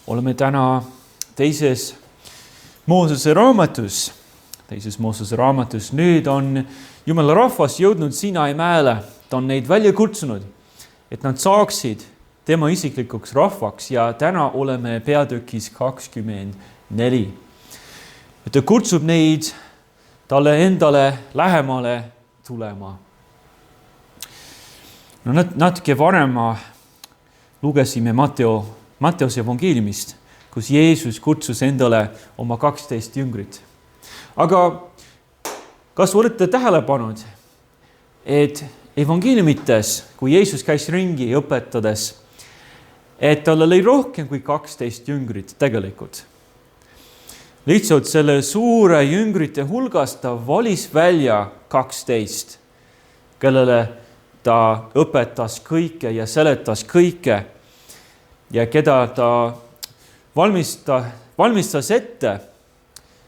Oleme täna teises Moosese raamatus. Nüüd on Jumala rahvas jõudnud Sinai mäele. Ta on neid välja kutsunud, et nad saaksid tema isiklikuks rahvaks ja täna oleme peatükis 24. Et ta kutsub neid talle endale lähemale tulema. Natuke varem lugesime Matteuse evangeeliumist, kus Jeesus kutsus endale oma 12 jüngrit. Aga kas olete tähele pannud, et evangeeliumites, kui Jeesus käis ringi õpetades, et tal oli rohkem kui 12 jüngrit tegelikult. Lihtsalt selle suure jüngrite hulgas ta valis välja 12, kellele ta õpetas kõike ja seletas kõike ja keda ta valmistas ette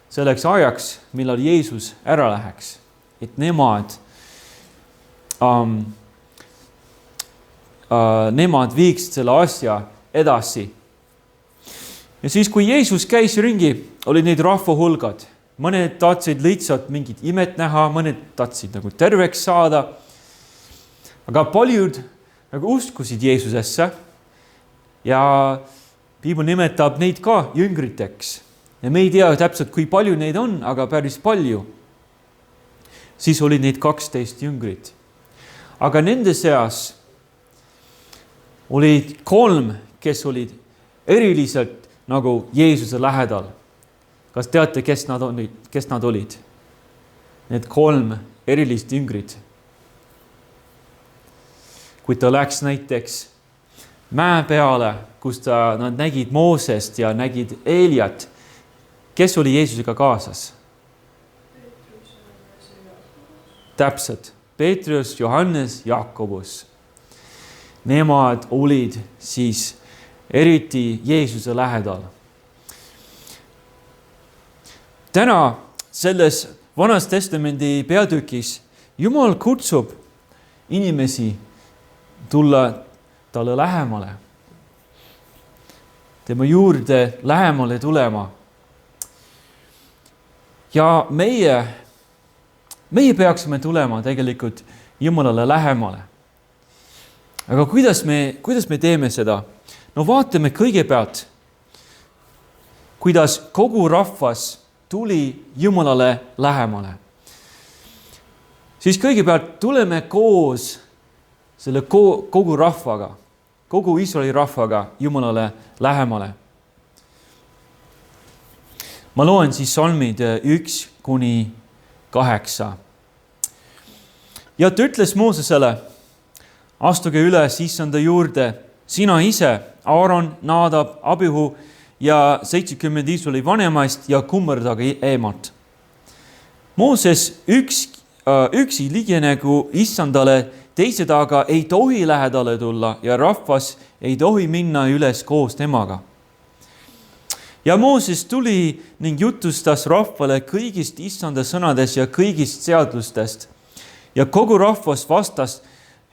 selleks ajaks, millal Jeesus ära läheks, et nemad viiksid selle asja edasi. Ja siis, kui Jeesus käis ringi, oli neid rahva hulgad. Mõned tahtsid lihtsalt mingit imet näha, mõned tahtsid nagu terveks saada. Aga paljud nagu uskusid Jeesusesse ja Piibel nimetab neid ka jüngriteks. Ja me ei tea täpselt, kui palju neid on, aga päris palju. Siis oli neid 12 jüngrit. Aga nende seas olid 3, kes olid eriliselt nagu Jeesuse lähedal. Kas teate, kes nad olid? Need 3 erilist jüngrit. Kui ta läks näiteks mäe peale, kus nad nägid Moosest ja nägid Eeliat, kes oli Jeesusega kaasas? Täpselt. Peetrus, Johannes, Jakobus. Nemad olid siis eriti Jeesuse lähedal. Täna selles Vanas Testamendi peatükis Jumal kutsub inimesi tulla talle lähemale. Tema juurde lähemale tulema. Ja meie peaksime tulema tegelikult Jumalale lähemale. Aga kuidas me teeme seda? No vaatame kõigepealt, kuidas kogu rahvas tuli Jumalale lähemale. Siis kõigepealt tuleme koos selle kogu rahvaga, kogu Iisraeli rahvaga Jumalale lähemale. Ma loen siis salmid 1-8. Ja ta ütles Moosesele, astuge üles Issanda juurde, sina ise, Aaron, Nadab, Abihu ja 70 Iisraeli vanemaist ja kummardage eemalt. Mooses üksi liginegu Issandale, teised aga ei tohi lähedale tulla ja rahvas ei tohi minna üles koos temaga. Ja Mooses tuli ning jutustas rahvale kõigist Issanda sõnades ja kõigist seadlustest. Ja kogu rahvas vastas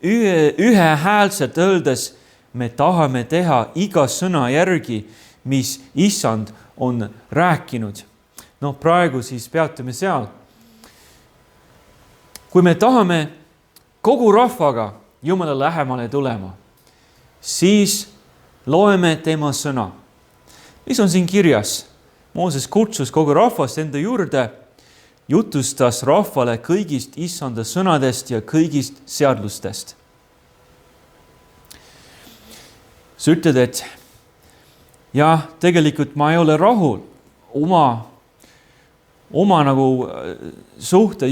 ühehäälselt öeldes, me tahame teha iga sõna järgi, mis Issand on rääkinud. No praegu siis peatume seal. Kui me tahame kogu rahvaga Jumala lähemale tulema, siis loeme tema sõna. Mis on siin kirjas? Mooses kutsus kogu rahvast enda juurde, jutustas rahvale kõigist Issanda sõnadest ja kõigist seadlustest. Sa ütled, et jah, tegelikult ma ei ole rahul oma nagu suhtega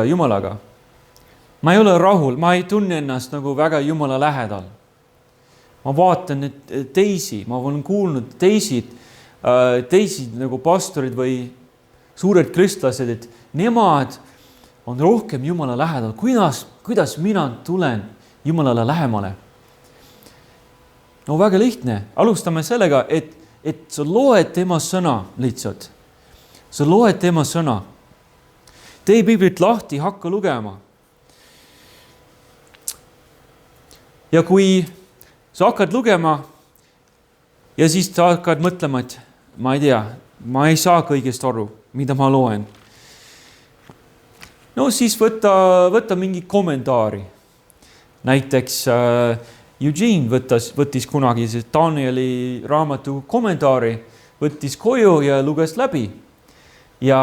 Jumalaga. Ma ei ole rahul, ma ei tunne ennast nagu väga Jumala lähedal. Ma vaatan teisi, ma olen kuulnud teisi nagu pastorid või suured kristlased, et nemad on rohkem Jumala lähedal. Kuidas mina tulen Jumalale lähemale? No väga lihtne. Alustame sellega, et sa loed tema sõna lihtsalt. Sa loed tema sõna. Tee Piiblit lahti, hakka lugema. Ja kui sa hakkad lugema ja siis ta hakkad mõtlema, et ma ei tea, ma ei saa kõigest aru, mida ma loen. No siis võtta mingi kommentaari. Näiteks Eugene võttis kunagi Danieli raamatu kommentaari, võttis koju ja luges läbi. Ja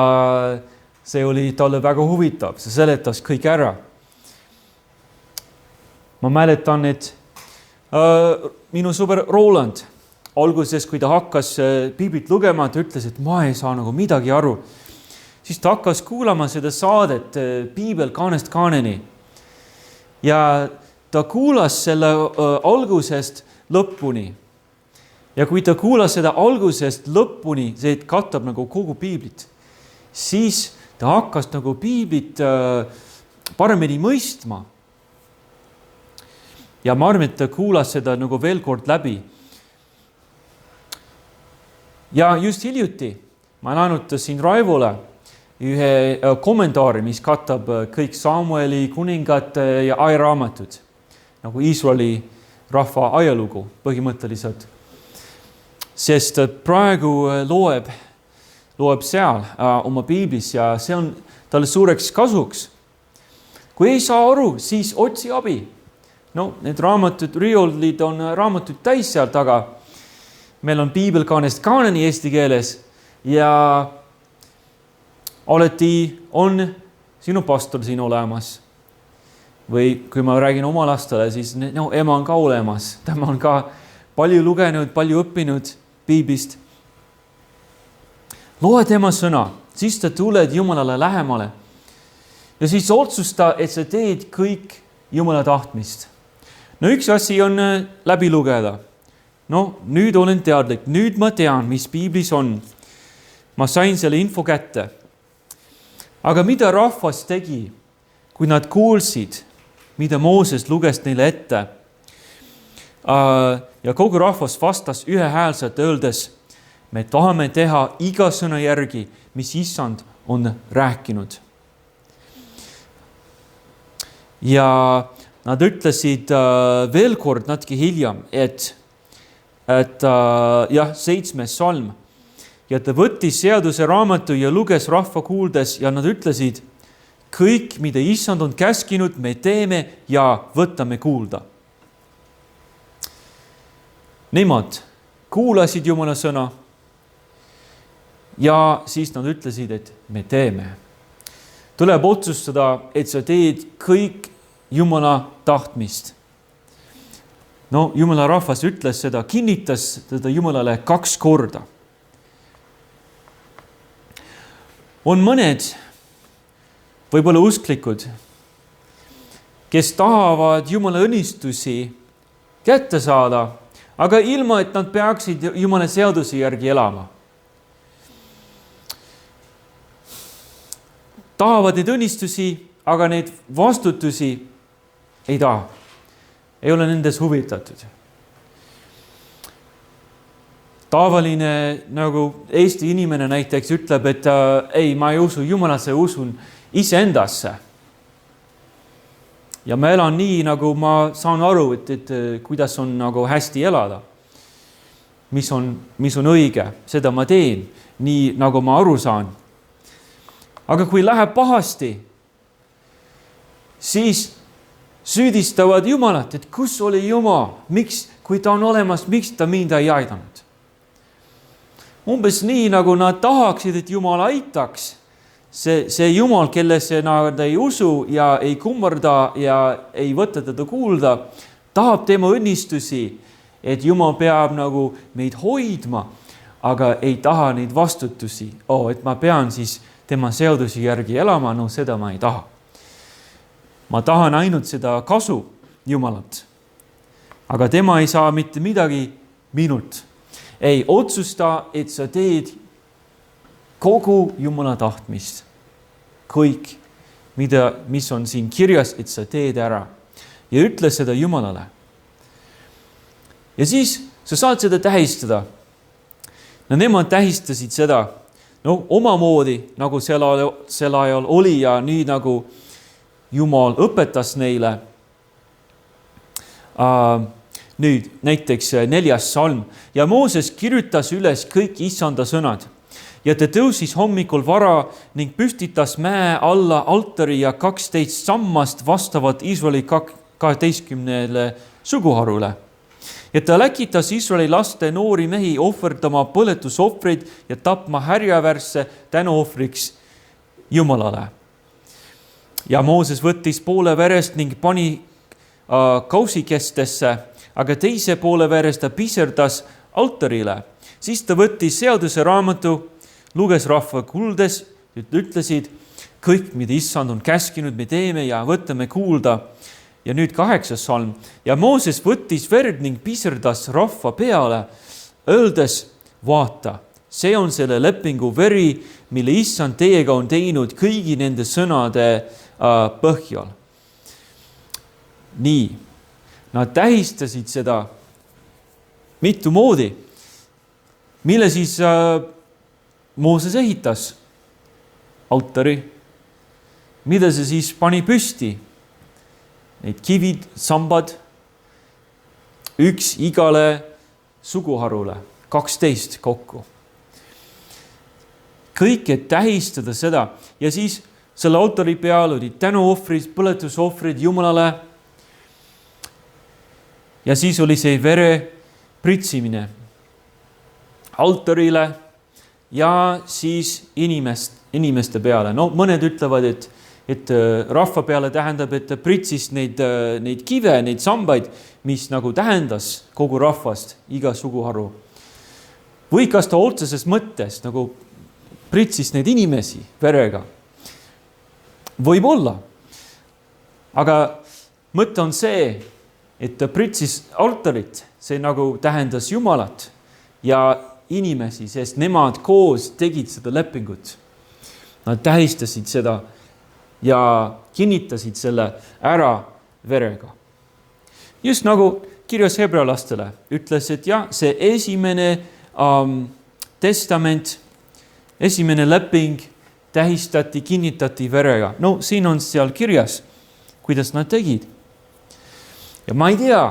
see oli talle väga huvitav, see seletas kõik ära. Ma mäletan, et minu sõber Roland alguses, kui ta hakkas piiblit lugema, ta ütles, et ma ei saa nagu midagi aru. Siis ta hakkas kuulama seda saadet Piibel kaanest kaaneni. Ja ta kuulas selle algusest lõpuni. Ja kui ta kuulas seda algusest lõpuni, see katab nagu kogu piiblit, siis ta hakkas nagu piiblit paremini mõistma. Ja ma arvan, et ta kuulas seda nagu veel kord läbi. Ja just hiljuti ma laenutasin Raivole ühe kommentaari, mis katab kõik Samueli, kuningate ja ajaraamatud, nagu Iisraeli rahva ajalugu põhimõtteliselt. Sest praegu loeb seal oma piiblis ja see on talle suureks kasuks. Kui ei saa aru, siis otsi abi. No, need raamatud, riiulid on raamatud täis seal taga. Meil on Piibel kaanest kaaneni eesti keeles ja alati on sinu pastor siin olemas. Või kui ma räägin oma lastele, siis ema on ka olemas. Tema on ka palju lugenud, palju õppinud piiblist. Loe tema sõna, siis ta tuled Jumalale lähemale. Ja siis otsusta, et sa teed kõik Jumala tahtmist. No üks asi on läbi lugeda. No nüüd olen teadlik, nüüd ma tean, mis piiblis on. Ma sain selle info kätte. Aga mida rahvas tegi, kui nad kuulsid, mida Mooses luges neile ette? Ja kogu rahvas vastas ühehäälselt öeldes, me tahame teha iga sõna järgi, mis Issand on rääkinud. Ja nad ütlesid veel kord natuke hiljem, et 7. salm. Ja ta võttis seaduse raamatu ja luges rahva kuuldes ja nad ütlesid, kõik, mida Issand on käskinud, me teeme ja võtame kuulda. Nemad kuulasid Jumala sõna ja siis nad ütlesid, et me teeme. Tuleb otsustada, et sa teed kõik Jumala tahtmist. No, Jumala rahvas ütles seda, kinnitas teda Jumalale 2 korda. On mõned, võib-olla usklikud, kes tahavad Jumala õnnistusi kätte saada, aga ilma, et nad peaksid Jumala seaduse järgi elama. Tahavad neid õnnistusi, aga neid vastutusi ei taha. Ei ole nendes huvitatud. Tavaline nagu Eesti inimene näiteks ütleb, et ei, ma ei usu Jumalasse, usun iseendasse. Ja ma elan nii, nagu ma saan aru, et kuidas on nagu hästi elada. Mis on õige, seda ma teen, nii nagu ma aru saan. Aga kui läheb pahasti, siis süüdistavad Jumalat, et kus oli Jumal, miks, kui ta on olemas, miks ta mind ei aidanud. Umbes nii, nagu nad tahaksid, et Jumal aitaks. See Jumal, kellesse nad ei usu ja ei kummarda ja ei võta teda kuulda, tahab tema õnnistusi, et Jumal peab nagu meid hoidma, aga ei taha neid vastutusi. Et ma pean siis tema seadusi järgi elama, no seda ma ei taha. Ma tahan ainult seda kasu Jumalat. Aga tema ei saa mitte midagi minult. Ei otsusta, et sa teed kogu Jumala tahtmist. Kõik, mis on siin kirjas, et sa teed ära. Ja ütle seda Jumalale. Ja siis sa saad seda tähistada. No nemad tähistasid seda omamoodi, nagu sel ajal oli ja nii nagu Jumal õpetas neile. Nüüd näiteks 4. salm. Ja Mooses kirjutas üles kõik issanda sõnad. Ja ta tõusis hommikul vara ning püstitas mäe alla altari ja 12 sammast vastavat Iisraeli 12 suguharule. Ja ta läkitas Iisraeli laste noori mehi ohverdama põletusohvreid ja tapma härjavärsse tänuohvriks Jumalale. Ja Mooses võttis poole verest ning pani kausikestesse, aga teise poole verest ta piserdas altarile. Siis ta võttis seaduse raamatu, luges rahva kuldes, ütlesid, kõik, mida issand on käskinud, me teeme ja võtame kuulda. Ja nüüd 8. salm. Ja Mooses võttis verd ning piserdas rahva peale, öeldes, vaata, see on selle lepingu veri, mille issand teiega on teinud kõigi nende sõnade põhjal. Nii, nad tähistasid seda mitu moodi, mille siis Mooses ehitas altari, mida see siis pani püsti. Need kivid, sambad, üks igale suguharule, 12 kokku. Kõik, et tähistada seda. Ja siis selle altari peal olid tänuohvrid, põletusohvrid Jumalale. Ja siis oli see vere pritsimine altarile ja siis inimeste peale. No mõned ütlevad, et rahva peale tähendab, et ta pritsis neid kive, neid sambaid, mis nagu tähendas kogu rahvast, iga suguharu. Või kas ta otseses mõttes nagu pritsis neid inimesi verega? Võib-olla. Aga mõte on see, et ta pritsis altarit, see nagu tähendas Jumalat ja inimesi, sest nemad koos tegid seda lepingut. Nad tähistasid seda ja kinnitasid selle ära verega. Just nagu kirjas hebrealastele ütles, et jah, see esimene testament, esimene leping tähistati, kinnitati verega. No siin on seal kirjas, kuidas nad tegid. Ja ma ei tea,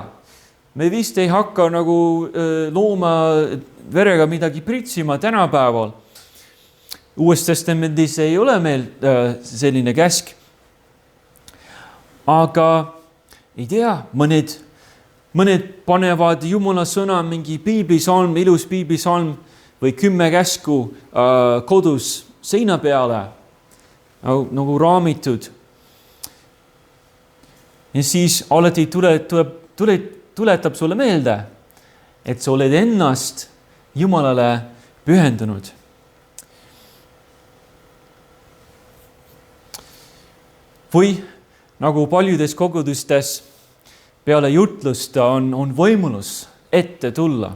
me vist ei hakka nagu looma verega midagi pritsima tänapäeval. Uues testamendis ei ole meil selline käsk. Aga ei tea, mõned panevad Jumala sõna mingi piiblisalm, ilus piiblisalm või 10 käsku kodus seina peale nagu raamitud. Ja siis alati tuletab sulle meelde, et sa oled ennast Jumalale pühendunud. Või nagu paljudes kogudustes peale jutlust on võimalus ette tulla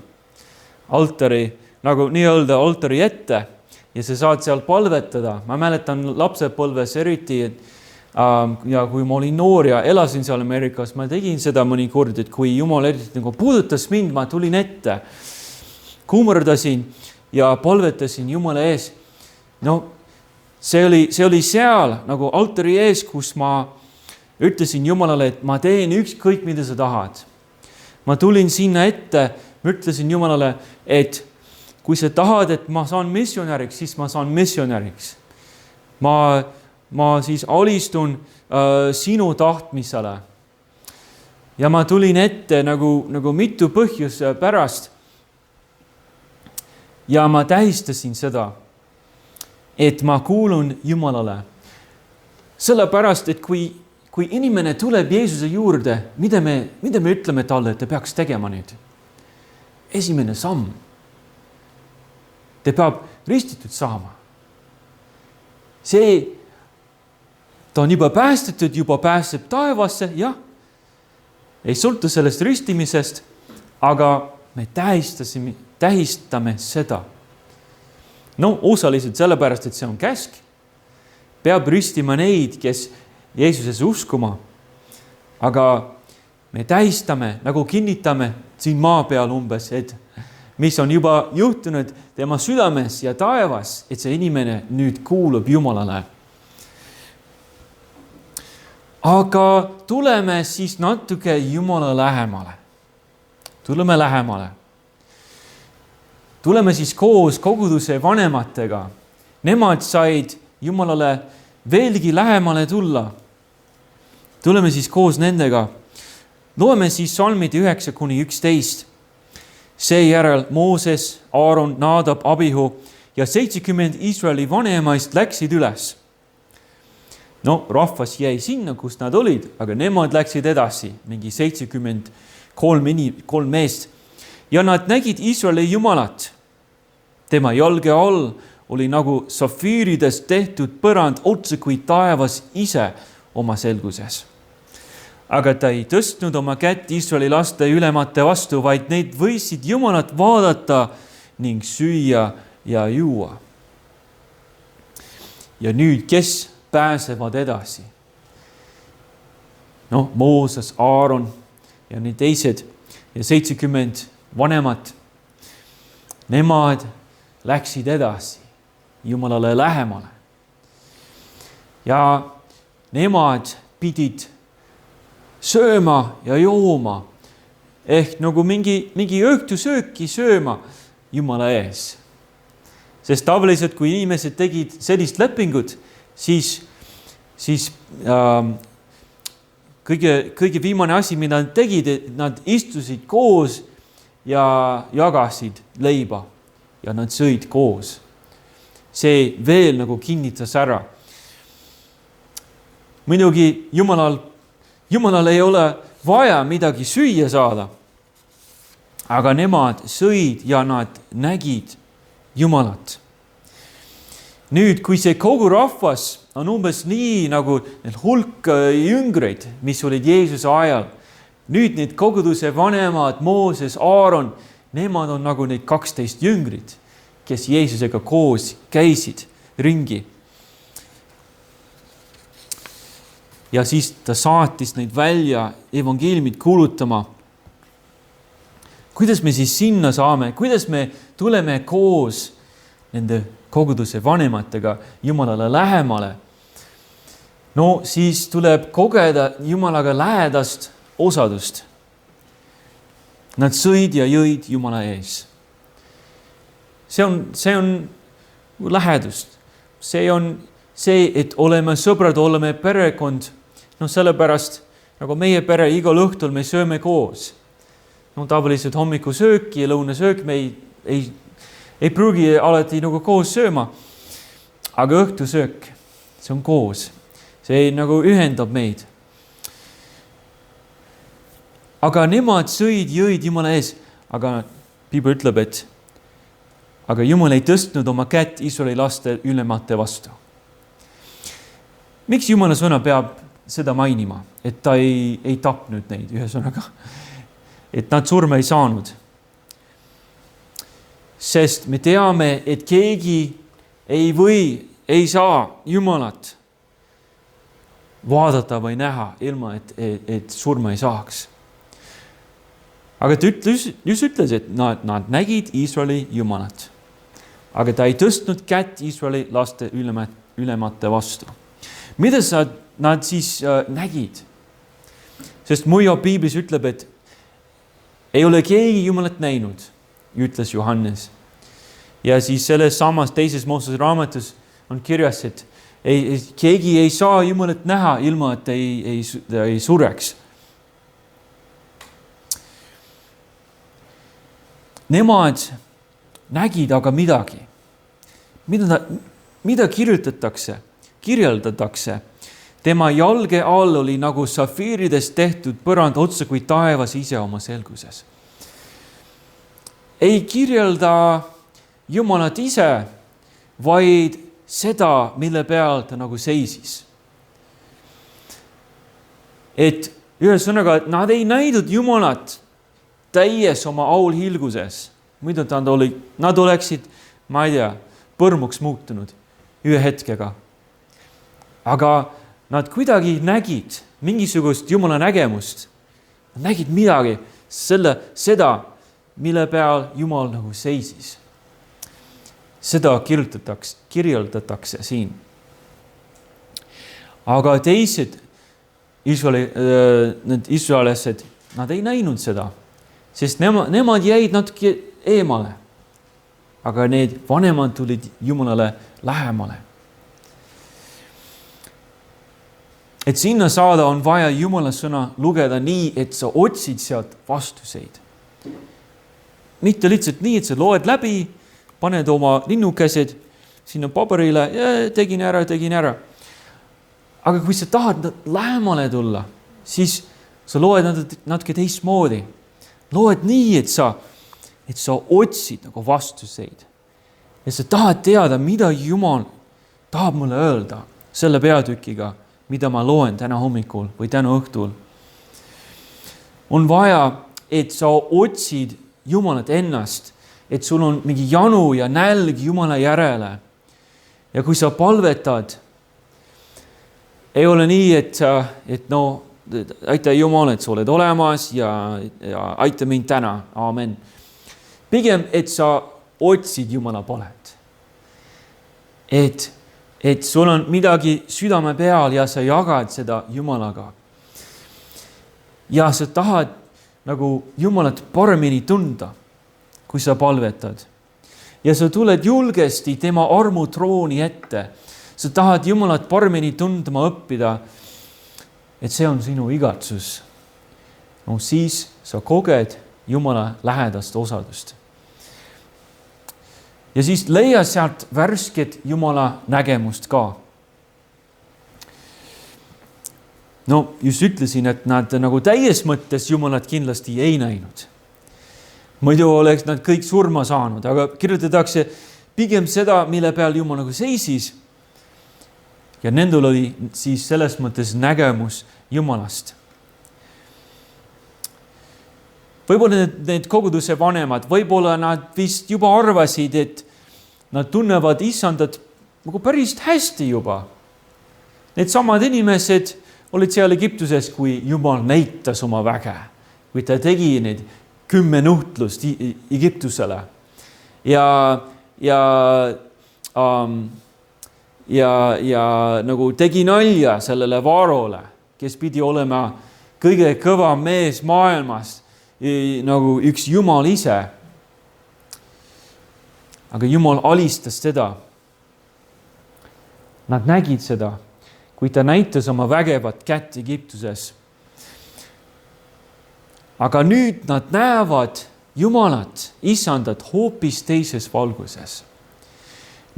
altari, nagu nii-öelda altari ette ja sa saad seal palvetada. Ma mäletan lapsepõlves eriti, ja kui ma olin noor ja elasin seal Ameerikas, ma tegin seda mõnikord, et kui Jumal eriti nagu puudutas mind, ma tulin ette, kuumerdasin ja palvetasin Jumala ees. No, see oli seal nagu altari ees, kus ma ütlesin Jumalale, et ma teen ükskõik, mida sa tahad. Ma tulin sinna ette, ma ütlesin Jumalale, et kui sa tahad, et ma saan missionäriks, siis ma saan missionäriks. Ma siis alistun sinu tahtmisele. Ja ma tulin ette nagu mitu põhjus pärast. Ja ma tähistasin seda, et ma kuulun Jumalale. Sellepärast, et kui inimene tuleb Jeesuse juurde, mida me ütleme talle, et ta peaks tegema nüüd? Esimene samm. Ta peab ristitud saama. Ta on juba päästetud, juba pääseb taevasse, jah. Ei sõltu sellest ristimisest, aga me tähistame seda. No osaliselt sellepärast, et see on käsk. Peab ristima neid, kes Jeesuses uskuma. Aga me tähistame, nagu kinnitame siin maa peal umbes, et mis on juba juhtunud tema südames ja taevas, et see inimene nüüd kuulub Jumalale. Aga tuleme siis natuke Jumala lähemale. tuleme lähemale. Tuleme siis koos koguduse vanematega. Nemad said Jumalale veelgi lähemale tulla. Tuleme siis koos nendega. Loeme siis salmid 9-11. Seejärel Mooses, Aaron, Naadab, Abihu ja 70 Iisraeli vanemaist läksid üles. No, rahvas jäi sinna, kus nad olid, aga nemad läksid edasi, mingi 73 meest. Ja nad nägid Iisraeli Jumalat. Tema jalge all oli nagu safiiridest tehtud põrand otse kui taevas ise oma selguses. Aga ta ei tõstnud oma kätt Iisraeli laste ülemate vastu, vaid neid võisid Jumalat vaadata ning süüa ja juua. Ja nüüd, kes pääsevad edasi? No, Mooses, Aaron ja need teised ja 70 vanemat. Nemad läksid edasi Jumalale lähemale. Ja nemad pidid sööma ja jooma ehk nagu mingi õhtusööki sööma Jumala ees. Sest tavaliselt, kui inimesed tegid sellist lepingut, siis kõige viimane asi, mida nad tegid, nad istusid koos ja jagasid leiba ja nad sõid koos. See veel nagu kinnitas ära. Muidugi Jumalal ei ole vaja midagi süüa saada, aga nemad sõid ja nad nägid Jumalat. Nüüd, kui see kogu rahvas on umbes nii nagu hulk jüngreid, mis olid Jeesuse ajal, nüüd need koguduse vanemad, Mooses, Aaron, nemad on nagu need 12 jüngrid, kes Jeesusega koos käisid ringi. Ja siis ta saatis neid välja evangeeliumit kuulutama. Kuidas me siis sinna saame? Kuidas me tuleme koos nende koguduse vanematega Jumalale lähemale? No siis tuleb kogeda Jumalaga lähedast osadust. Nad sõid ja jõid Jumala ees. See on lähedust. See on see, et oleme sõbrad, oleme perekond. No sellepärast, nagu meie pere igal õhtul me sööme koos. No tavaliselt hommikusöök ja lõunasöök me ei pruugi alati nagu koos sööma. Aga õhtusöök, see on koos. See nagu ühendab meid. Aga nemad sõid, jõid Jumala ees. Aga Piibel ütleb, et aga Jumal ei tõstnud oma kätt Iisraeli laste ülemate vastu. Miks Jumala sõna peab seda mainima, et ta ei tapnud neid ühesõnaga, et nad surma ei saanud? Sest me teame, et keegi ei saa Jumalat vaadata või näha ilma, et surma ei saaks. Aga ta ütles, et nad nägid Iisraeli Jumalat. Aga ta ei tõstnud kätt Iisraeli laste ülemate vastu. Mida nad siis nägid? Sest muidu Piiblis ütleb, et ei ole keegi Jumalat näinud, ütles Johannes. Ja siis selles samas teises Moosese raamatus on kirjas, et keegi ei saa Jumalat näha ilma, et ei sureks. Nemad nägid aga midagi. Mida kirjeldatakse? Tema jalge all oli nagu safiiridest tehtud põrand otse kui taevas ise oma selguses. Ei kirjelda Jumalat ise, vaid seda, mille peal ta nagu seisis. Et ühesõnaga, nad ei näinud Jumalat täies oma aulhilguses. Muidu nad oleksid, ma ei tea, põrmuks muutunud ühe hetkega. Aga nad kuidagi nägid mingisugust Jumala nägemust. Nad nägid midagi, seda, mille peal Jumal nagu seisis. Seda kirjeldatakse siin. Aga teised Iisraelased, nad ei näinud seda. sest nemad jäid natuke eemale. Aga need vanemad tulid Jumalale lähemale. Et sinna saada on vaja Jumala sõna lugeda nii, et sa otsid sealt vastuseid. Mitte lihtsalt nii, et sa loed läbi, paned oma linnukesed sinna paberile ja tegin ära. Aga kui sa tahad lähemale tulla, siis sa loed natuke teistmoodi. Loed nii, et sa otsid nagu vastuseid. Ja sa tahad teada, mida Jumal tahab mulle öelda selle peatükiga, mida ma loen täna hommikul või täna õhtul. On vaja, et sa otsid Jumalat ennast, et sul on mingi janu ja nälg Jumala järele. Ja kui sa palvetad, ei ole nii, et aita Jumal, et sa oled olemas ja aita mind täna. Aamen. Pigem, et sa otsid Jumala palet. Et sul on midagi südame peal ja sa jagad seda Jumalaga. Ja sa tahad nagu Jumalat paremini tunda, kui sa palvetad. Ja sa tuled julgesti tema armutrooni ette. Sa tahad Jumalat paremini tundma õppida, et see on sinu igatsus. No siis sa koged Jumala lähedast osadust. Ja siis leia sealt värsket Jumala nägemust ka. No just ütlesin, et nad nagu täies mõttes Jumalat kindlasti ei näinud. Muidu oleks nad kõik surma saanud, aga kirjutatakse pigem seda, mille peal Jumal nagu seisis. Ja nendel oli siis selles mõttes nägemus Jumalast. Võib-olla need koguduse vanemad, võib-olla nad vist juba arvasid, et nad tunnevad Issandat nagu päris hästi juba. Need samad inimesed olid seal Egiptuses, kui Jumal näitas oma väge, kui ta tegi need 10 nuhtlust Egiptusele. Ja nagu tegi nalja sellele Vaarole, kes pidi olema kõige kõvam mees maailmas, nagu üks Jumal ise. Aga Jumal alistas teda. Nad nägid seda, kui ta näitas oma vägevat kätt Egiptuses. Aga nüüd nad näevad Jumalat, Issandat hoopis teises valguses.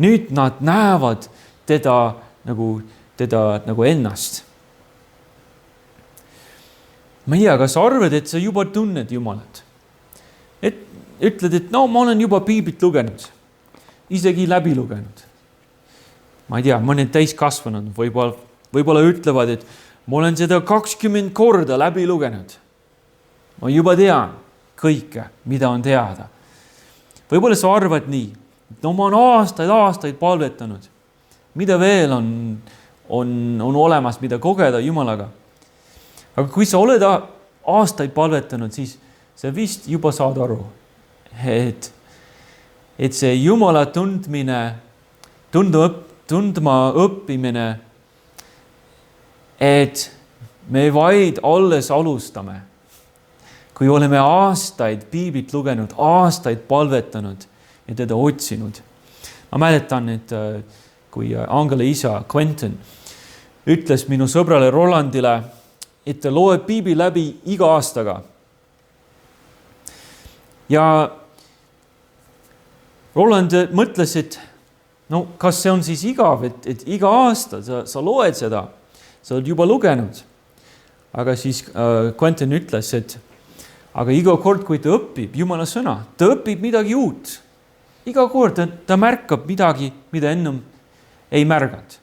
Nüüd nad näevad teda nagu ennast. Ma ei tea, kas sa arvad, et sa juba tunned Jumalat? Et ütled, et ma olen juba piiblit lugenud, isegi läbi lugenud. Ma ei tea, mõned täiskasvanud võib-olla ütlevad, et ma olen seda 20 korda läbi lugenud. Ma juba tean kõike, mida on teada. Võib-olla sa arvad nii, et ma olen aastaid palvetanud. Mida veel on olemas, mida kogeda Jumalaga? Aga kui sa oled aastaid palvetanud, siis sa vist juba saad aru, et see Jumala tundma õppimine, et me vaid alles alustame. Kui oleme aastaid piiblit lugenud, aastaid palvetanud ja teda otsinud. Ma mäletan, et kui Angela isa Quentin ütles minu sõbrale Rolandile, et ta loeb piibli läbi iga aastaga. Ja Roland mõtles, et kas see on siis igav, et iga aasta sa loed seda, sa oled juba lugenud. Aga siis Quentin ütles, et aga iga kord, kui ta õpib Jumala sõna, ta õpib midagi uut. Iga kord ta märkab midagi, mida ennem ei märganud.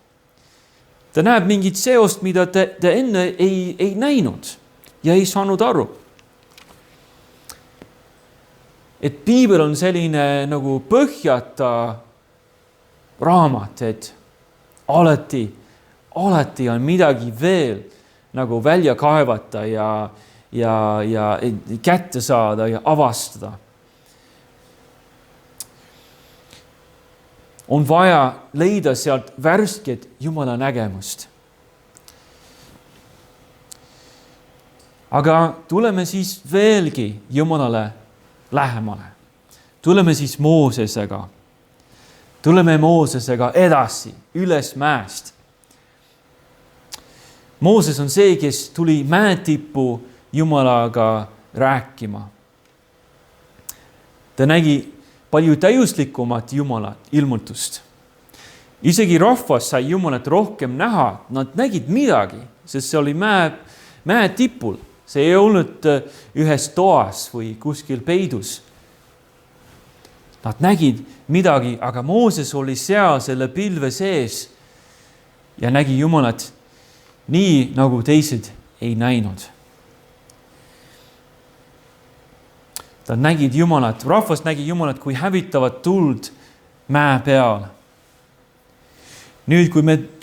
Ta näeb mingit seost, mida ta enne ei näinud ja ei saanud aru. Et piibel on selline nagu põhjata raamat, et alati on midagi veel nagu välja kaevata ja kätte saada ja avastada. On vaja leida sealt värsket Jumala nägemust. Aga tuleme siis veelgi Jumalale lähemale. Tuleme siis Moosesega. Tuleme Moosesega edasi, üles mäest. Mooses on see, kes tuli mäetippu Jumalaga rääkima. Ta nägi palju täiuslikumat Jumalat ilmutust. Isegi rahvas sai Jumalat rohkem näha. Nad nägid midagi, sest see oli mäetipul. See ei olnud ühes toas või kuskil peidus. Nad nägid midagi, aga Mooses oli seal selle pilve sees ja nägi Jumalat nii, nagu teised ei näinud. Nad nägid Jumalat, rahvas nägi Jumalat kui hävitavat tuld mäe peal. Nüüd,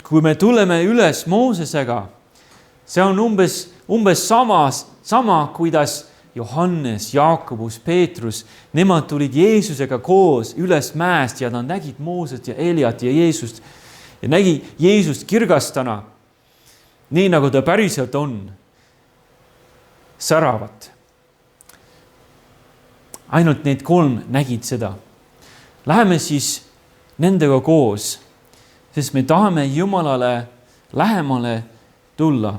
kui me tuleme üles Moosesega, see on umbes sama, kuidas Johannes, Jaakobus, Peetrus, nemad tulid Jeesusega koos üles mäest ja nad nägid Mooset ja Eliat ja Jeesust ja nägi Jeesust kirgastana, nii nagu ta päriselt on, säravat. Ainult need kolm nägid seda. Läheme siis nendega koos, sest me tahame Jumalale lähemale tulla.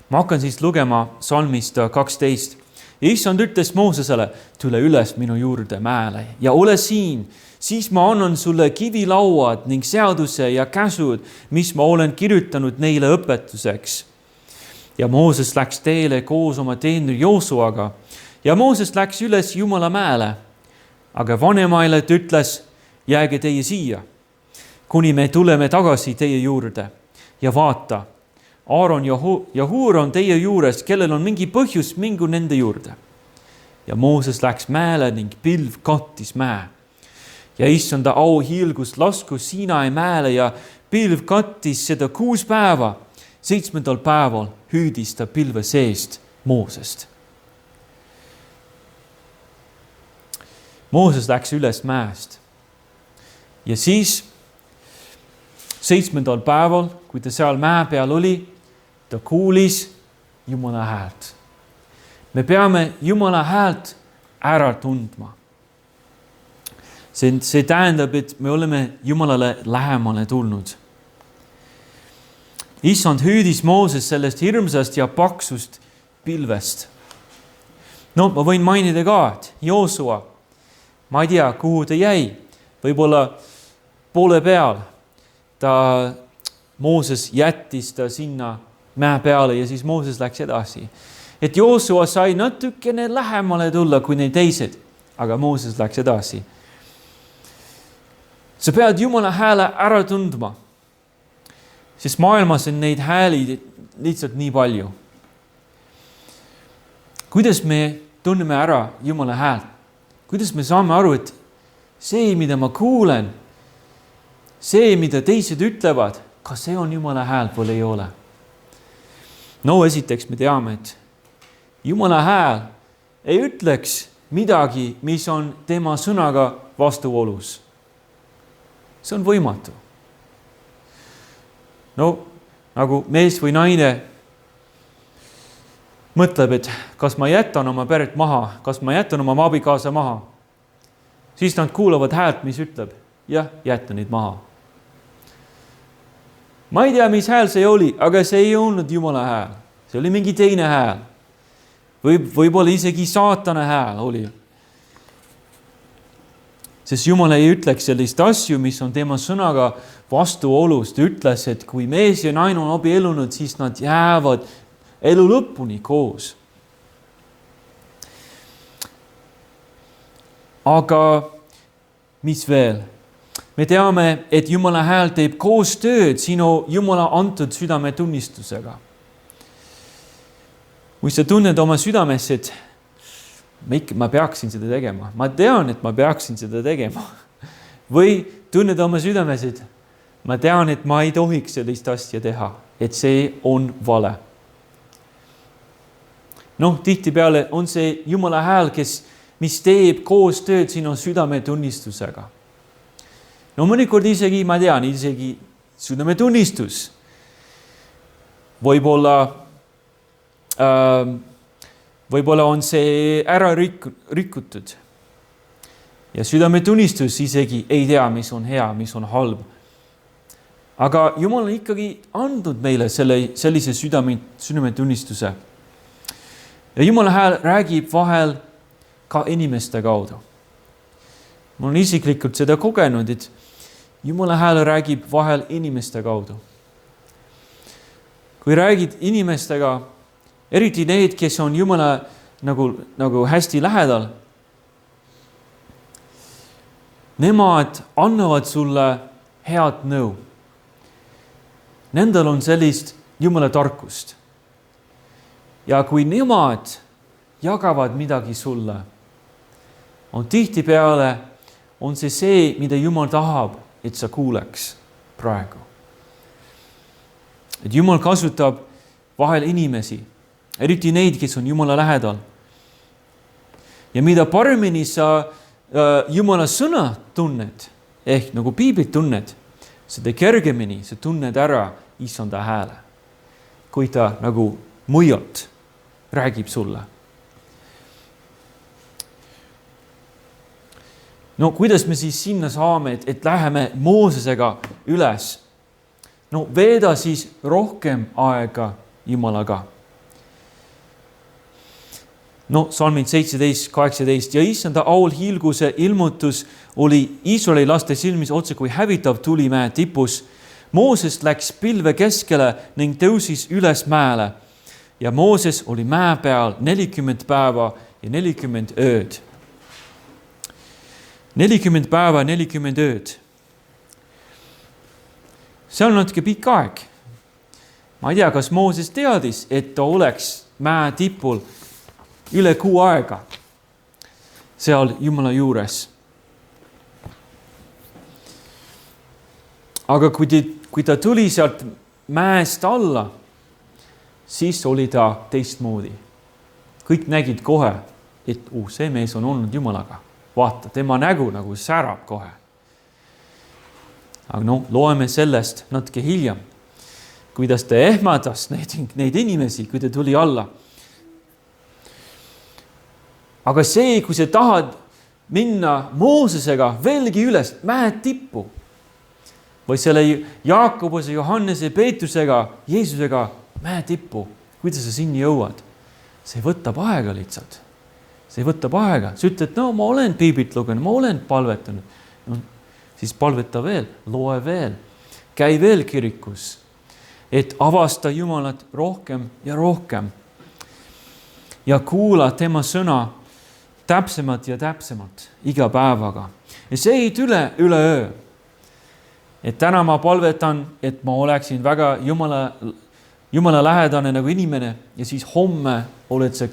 Ma hakkan siis lugema salmist 12. Issand ütles Moosesele, tule üles minu juurde mäele ja ole siin. Siis ma annan sulle kivilauad ning seaduse ja käsud, mis ma olen kirjutanud neile õpetuseks. Ja Mooses läks teele koos oma teenri Joosuaga. Ja Mooses läks üles Jumala mäele. Aga vanemailed ütles, jääge teie siia, kuni me tuleme tagasi teie juurde. Ja vaata, Aaron ja Huur on teie juures, kellel on mingi põhjus, mingu nende juurde. Ja Mooses läks mäele ning pilv kattis mäe. Ja issanda au hiilgus laskus Siinai mäele ja pilv kattis seda 6 päeva. 7. päeval hüüdis ta pilve seest Moosest. Mooses läks üles mäest. Ja siis 7. päeval, kui ta seal mäe peal oli, ta kuulis Jumala häält. Me peame Jumala häält ära tundma. See tähendab, et me oleme Jumalale lähemale tulnud. Issand hüüdis Mooses sellest hirmsast ja paksust pilvest. No, ma võin mainida ka, et Joosua, ma ei tea, kuhu ta jäi. Võib-olla poole peal. Mooses jättis ta sinna mäe peale ja siis Mooses läks edasi. Et Joosua sai natukene lähemale tulla kui need teised, aga Mooses läks edasi. Sa pead Jumala hääle ära tundma, sest maailmas on neid hääli lihtsalt nii palju. Kuidas me tunneme ära Jumala häält? Kuidas me saame aru, et see, mida ma kuulen, see, mida teised ütlevad, kas see on Jumala hääl või ei ole? No esiteks me teame, et Jumala hääl ei ütleks midagi, mis on tema sõnaga vastuolus. See on võimatu. No, nagu mees või naine mõtleb, et kas ma jätan oma peret maha, kas ma jätan oma abikaasa maha, siis nad kuulavad häält, mis ütleb, jah, jätta neid maha. Ma ei tea, mis hääl see oli, aga see ei olnud Jumala hääl. See oli mingi teine hääl. Võib-olla isegi saatana hääl oli. Sest Jumal ei ütleks sellist asju, mis on tema sõnaga vastuolus. Ta ütles, et kui mees ja naine on abiellunud, siis nad jäävad elu lõpuni koos. Aga mis veel? Me teame, et Jumala hääl teeb koostööd sinu Jumala antud südametunnistusega. Kui sa tunned oma südames, et ma peaksin seda tegema. Ma tean, et ma peaksin seda tegema. Või tunned oma südames, et ma tean, et ma ei tohiks sellist asja teha, et see on vale. Noh, tihtipeale on see Jumala hääl, mis teeb koostööd sinu südametunnistusega. No mõnikord isegi, ma tean, isegi südametunnistus võib olla võib-olla on see ära rikutud. Ja südametunnistus isegi ei tea, mis on hea, mis on halb. Aga Jumal on ikkagi andnud meile sellise südametunnistuse. Ja Jumala hääl räägib vahel ka inimeste kaudu. Ma olen isiklikult seda kogenud, et Jumala hääl räägib vahel inimeste kaudu. Kui räägid inimestega, eriti need, kes on Jumala nagu hästi lähedal, nemad annavad sulle head nõu. Nendel on sellist Jumala tarkust. Ja kui nemad jagavad midagi sulle, on tihtipeale on see, mida Jumal tahab, et sa kuuleks praegu. Et Jumal kasutab vahel inimesi, eriti neid, kes on Jumala lähedal. Ja mida paremini sa Jumala sõna tunned, ehk nagu piiblit tunned, seda kergemini sa tunned ära Issanda hääle, kui ta nagu mujalt räägib sulle. No kuidas me siis sinna saame, et läheme Moosesega üles? No veeda siis rohkem aega Jumalaga. No salmid 17, 18 ja Issanda aul hiilguse ilmutus oli Iisraeli laste silmis otse kui hävitav tulimäe tipus. Mooses läks pilve keskele ning tõusis üles mäele ja Mooses oli mäe peal 40 päeva ja 40 ööd. 40 päeva, 40 ööd. See on natuke pikk aeg. Ma ei tea, kas Mooses teadis, et ta oleks mäe tipul üle kuu aega seal Jumala juures. Aga kui ta tuli sealt mäest alla, siis oli ta teistmoodi. Kõik nägid kohe, et see mees on olnud Jumalaga. Vaata, tema nägu nagu särab kohe. Aga loeme sellest natuke hiljem, kuidas ta ehmatas neid inimesi, kui ta tuli alla. Aga see, kui sa tahad minna Moosesega veelgi üles mäe tippu või selle Jaakobuse, Johannese, Peetrusega, Jeesusega mäe tippu, kuidas sa sinni jõuad? See võtab aega lihtsalt. See võtab aega. Sa ütled, ma olen piiblit lugenud, ma olen palvetanud. Siis palveta veel, loe veel, käi veel kirikus, et avasta Jumalat rohkem ja rohkem ja kuula tema sõna täpsemalt ja täpsemalt iga päevaga. Ja see ei tule üleöö. Et täna ma palvetan, et ma oleksin väga Jumala lähedane nagu inimene ja siis homme oled sa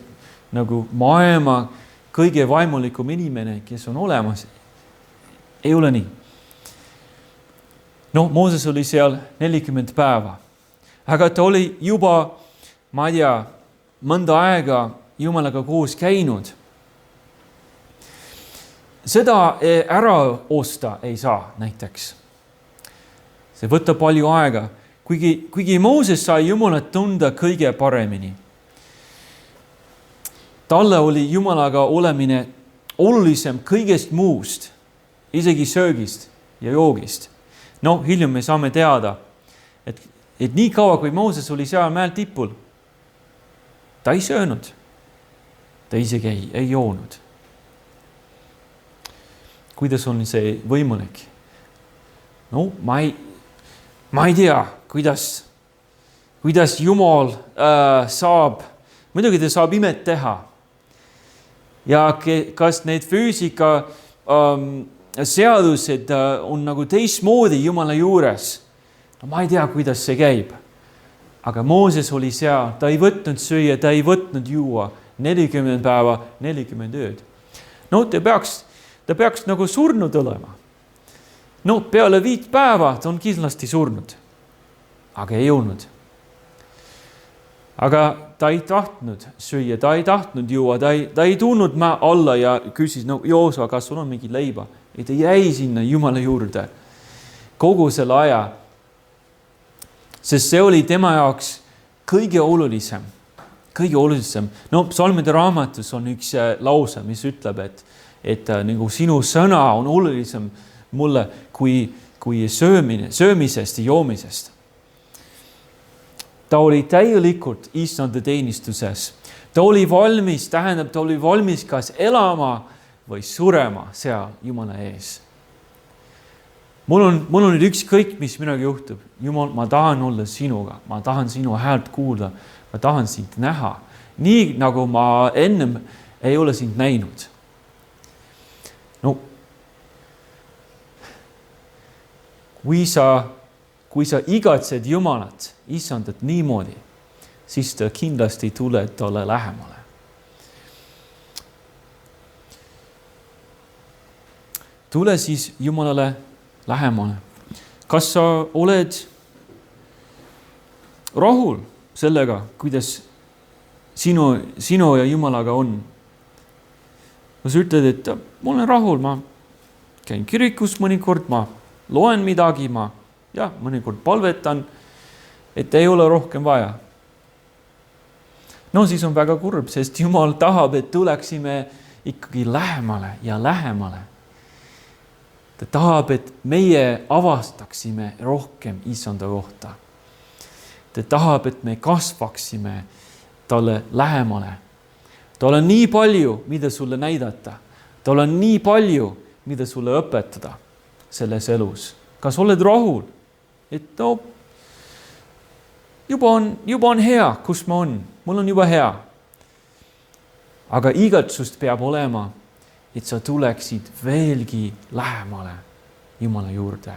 nagu maailma kõige vaimulikum inimene, kes on olemas. Ei ole nii. Mooses oli seal 40 päeva. Aga ta oli juba, ma ei tea, mõnda aega Jumalaga koos käinud. Seda ära osta ei saa näiteks. See võtab palju aega. Kuigi Mooses sai Jumalat tunda kõige paremini. Talle oli Jumalaga olemine olulisem kõigest muust, isegi söögist ja joogist. Hiljem me saame teada, et nii kaua, kui Mooses oli seal mäel tipul, ta ei söönud, ta isegi ei joonud. Kuidas on see võimalik? Ma ei tea, kuidas Jumal saab, muidugi ta saab imet teha. Ja kas need füüsika seadused on nagu teistmoodi Jumala juures? Ma ei tea, kuidas see käib. Aga Mooses oli seal, ta ei võtnud süüa, ta ei võtnud juua 40 päeva, 40 ööd. Ta peaks nagu surnud olema. Peale 5 päeva ta on kindlasti surnud, aga ei jõudnud. Aga ta ei tahtnud süüa, ta ei tahtnud juua, ta ei tulnud maa alla ja küsis, Joosua, kas sul on mingi leiba? Ja ta jäi sinna Jumala juurde kogu selle aja, sest see oli tema jaoks kõige olulisem. kõige olulisem. No psalmide raamatus on üks lause, mis ütleb, et nagu sinu sõna on olulisem mulle kui söömisest ja joomisest. Ta oli täielikult issanda teenistuses. Ta oli valmis, tähendab, ta oli valmis kas elama või surema seal Jumala ees. Mul on nüüd ükskõik, mis midagi juhtub. Jumal, ma tahan olla sinuga. Ma tahan sinu häält kuulda. Ma tahan sind näha. Nii nagu ma ennem ei ole sind näinud. No, kui sa igatsed Jumalat, issandat niimoodi, siis ta kindlasti tuleb talle lähemale. Tule siis Jumalale lähemale. Kas sa oled rahul sellega, kuidas sinu ja Jumalaga on? Kui sa ütled, et ma olen rahul, ma käin kirikus mõnikord, ma loen midagi, ma mõnikord palvetan, et ei ole rohkem vaja. No siis on väga kurb, sest Jumal tahab, et tuleksime ikkagi lähemale ja lähemale. Ta tahab, et meie avastaksime rohkem issanda kohta. Ta tahab, et me kasvaksime talle lähemale. Tal on nii palju, mida sulle näidata. Tal on nii palju, mida sulle õpetada selles elus. Kas oled rahul? Et no, juba on hea, kus ma on. Mul on juba hea. Aga igatsust peab olema, et sa tuleksid veelgi lähemale Jumala juurde.